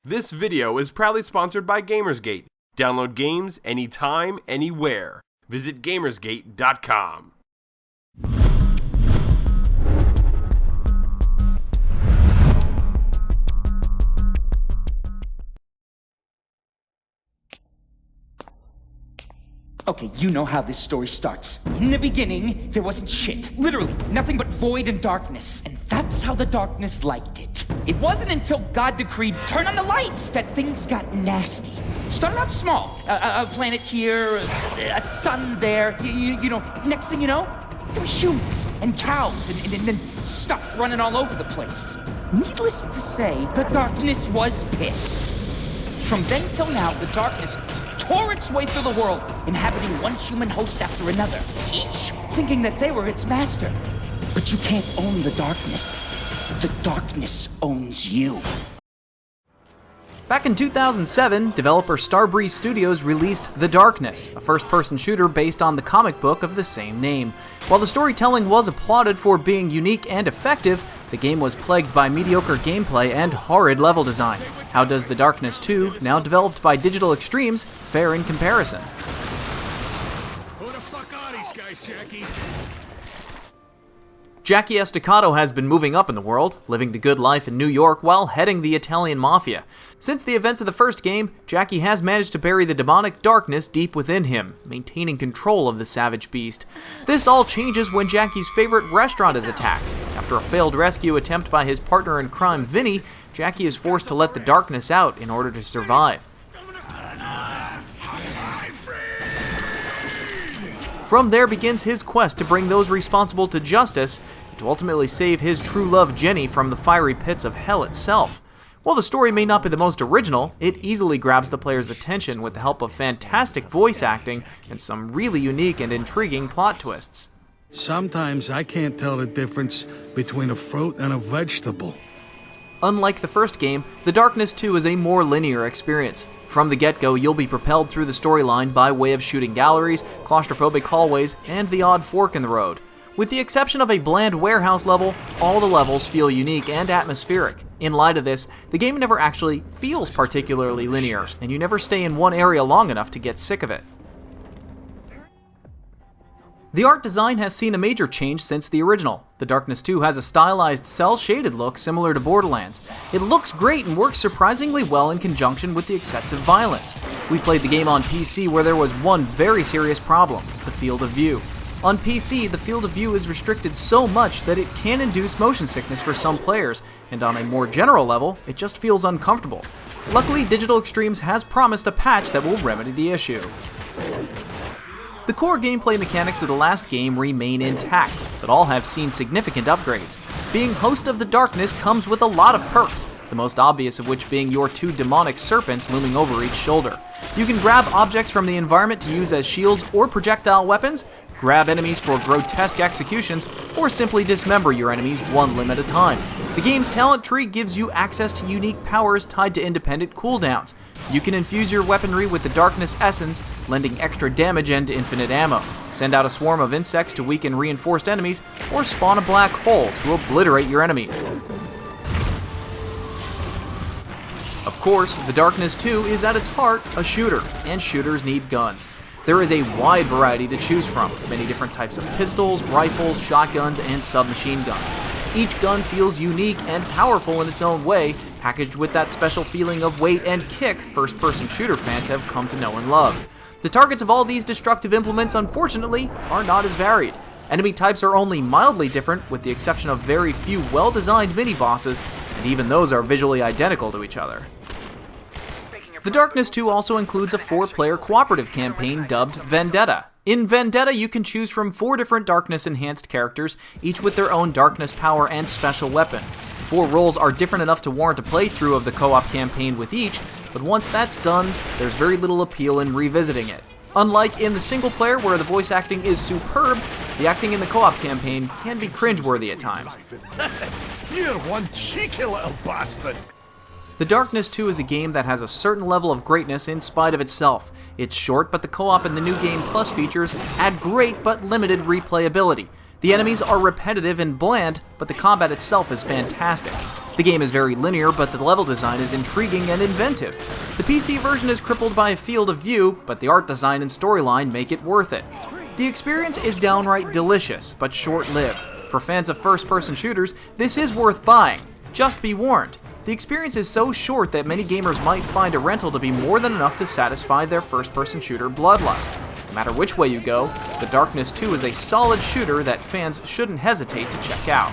This video is proudly sponsored by Gamersgate. Download games anytime, anywhere. Visit Gamersgate.com. Okay, you know how this story starts. In the beginning, there wasn't shit. Literally, nothing but void and darkness. And that's how the darkness liked it. It wasn't until God decreed, turn on the lights, that things got nasty. It started out small. A planet here, a sun there. You know, next thing you know, there were humans and cows and then stuff running all over the place. Needless to say, the darkness was pissed. From then till now, the darkness tore its way through the world, inhabiting one human host after another, each thinking that they were its master. But you can't own the darkness. The darkness owns you. Back in 2007, developer Starbreeze Studios released The Darkness, a first-person shooter based on the comic book of the same name. While the storytelling was applauded for being unique and effective, the game was plagued by mediocre gameplay and horrid level design. How does The Darkness 2, now developed by Digital Extremes, fare in comparison? Who the fuck are these guys, Jackie? Jackie Estacado has been moving up in the world, living the good life in New York while heading the Italian mafia. Since the events of the first game, Jackie has managed to bury the demonic darkness deep within him, maintaining control of the savage beast. This all changes when Jackie's favorite restaurant is attacked. After a failed rescue attempt by his partner in crime, Vinny, Jackie is forced to let the darkness out in order to survive. From there begins his quest to bring those responsible to justice, and to ultimately save his true love Jenny from the fiery pits of hell itself. While the story may not be the most original, it easily grabs the player's attention with the help of fantastic voice acting and some really unique and intriguing plot twists. Sometimes I can't tell the difference between a fruit and a vegetable. Unlike the first game, The Darkness 2 is a more linear experience. From the get-go, you'll be propelled through the storyline by way of shooting galleries, claustrophobic hallways, and the odd fork in the road. With the exception of a bland warehouse level, all the levels feel unique and atmospheric. In light of this, the game never actually feels particularly linear, and you never stay in one area long enough to get sick of it. The art design has seen a major change since the original. The Darkness 2 has a stylized, cel-shaded look similar to Borderlands. It looks great and works surprisingly well in conjunction with the excessive violence. We played the game on PC where there was one very serious problem, the field of view. On PC, the field of view is restricted so much that it can induce motion sickness for some players, and on a more general level, it just feels uncomfortable. Luckily, Digital Extremes has promised a patch that will remedy the issue. The core gameplay mechanics of the last game remain intact, but all have seen significant upgrades. Being host of the Darkness comes with a lot of perks, the most obvious of which being your two demonic serpents looming over each shoulder. You can grab objects from the environment to use as shields or projectile weapons, grab enemies for grotesque executions, or simply dismember your enemies one limb at a time. The game's talent tree gives you access to unique powers tied to independent cooldowns. You can infuse your weaponry with the Darkness Essence, lending extra damage and infinite ammo, send out a swarm of insects to weaken reinforced enemies, or spawn a black hole to obliterate your enemies. Of course, The Darkness 2 is at its heart a shooter, and shooters need guns. There is a wide variety to choose from, many different types of pistols, rifles, shotguns, and submachine guns. Each gun feels unique and powerful in its own way, packaged with that special feeling of weight and kick first-person shooter fans have come to know and love. The targets of all these destructive implements, unfortunately, are not as varied. Enemy types are only mildly different, with the exception of very few well-designed mini-bosses, and even those are visually identical to each other. The Darkness 2 also includes a 4-player cooperative campaign dubbed Vendetta. In Vendetta, you can choose from 4 different Darkness-enhanced characters, each with their own Darkness power and special weapon. 4 roles are different enough to warrant a playthrough of the co-op campaign with each, but once that's done, there's very little appeal in revisiting it. Unlike in the single player where the voice acting is superb, the acting in the co-op campaign can be cringeworthy at times. You're one cheeky little bastard! The Darkness 2 is a game that has a certain level of greatness in spite of itself. It's short, but the co-op and the New Game Plus features add great but limited replayability. The enemies are repetitive and bland, but the combat itself is fantastic. The game is very linear, but the level design is intriguing and inventive. The PC version is crippled by a field of view, but the art design and storyline make it worth it. The experience is downright delicious, but short-lived. For fans of first-person shooters, this is worth buying. Just be warned, the experience is so short that many gamers might find a rental to be more than enough to satisfy their first-person shooter bloodlust. No matter which way you go, The Darkness 2 is a solid shooter that fans shouldn't hesitate to check out.